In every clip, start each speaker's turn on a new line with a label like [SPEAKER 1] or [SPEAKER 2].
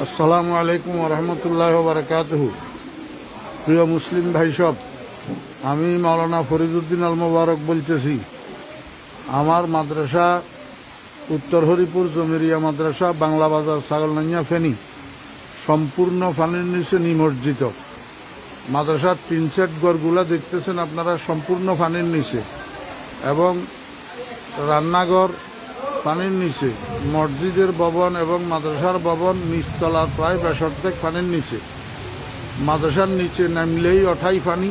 [SPEAKER 1] আসসালামু আলাইকুম রহমতুল্লাহ বারকাতুহু। প্রিয় মুসলিম ভাই সব, আমি মাওলানা ফরিদউদ্দিন আল মোবারক বলতেছি। আমার মাদ্রাসা উত্তর হরিপুর জমিরিয়া মাদ্রাসা, বাংলা বাজার, ছাগলনাইয়া, ফেনী সম্পূর্ণ পানির নিচে নিমজ্জিত। মাদ্রাসার টিন সেট ঘরগুলা দেখতেছেন আপনারা, সম্পূর্ণ পানির নিচে, এবং রান্নাঘর পানির নিচে, মসজিদের ভবন এবং মাদ্রাসার ভবন নিচতলার প্রায় 65 পানির নিচে। মাদ্রাসার নিচে নামলেই অঠাই পানি,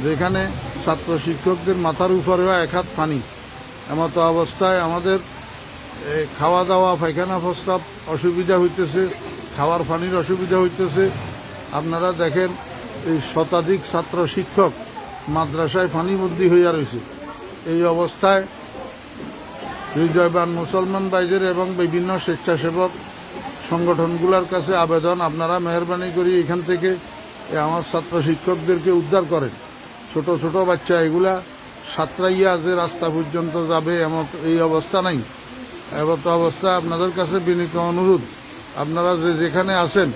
[SPEAKER 1] যেখানে ছাত্র শিক্ষকদের মাথার উপরেও 1 হাত পানি। এমতো অবস্থায় আমাদের খাওয়া দাওয়া, পায়খানা প্রস্রাব অসুবিধা হইতেছে, খাওয়ার পানির অসুবিধা হইতেছে। আপনারা দেখেন, এই শতাধিক ছাত্র শিক্ষক মাদ্রাসায় পানিবন্দী হইয়া রয়েছে। এই অবস্থায় হৃদয়বান মুসলমান ভাইদের এবং বিভিন্ন স্বেচ্ছাসেবক সংগঠনগুলোর কাছে আবেদন, আপনারা মেহরবানি করি এখান থেকে আমার ছাত্র শিক্ষকদেরকে উদ্ধার করেন। ছোট ছোট বাচ্চা এগুলা সাঁতরাইয়া যে রাস্তা পর্যন্ত যাবে এমন এই অবস্থা নাই। এমতো অবস্থা আপনাদের কাছে বিনীত অনুরোধ, আপনারা যেখানে আছেন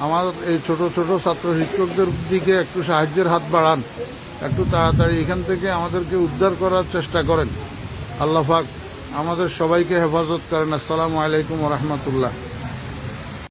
[SPEAKER 1] আমার এই ছোট ছোট ছাত্র শিক্ষকদের দিকে একটু সাহায্যের হাত বাড়ান, একটু তাড়াতাড়ি এখান থেকে আমাদেরকে উদ্ধার করার চেষ্টা করেন। আল্লাহ পাক আমাদের সবাইকে হেফাজত করেন। আসসালামু আলাইকুম রহমতুল্লাহ।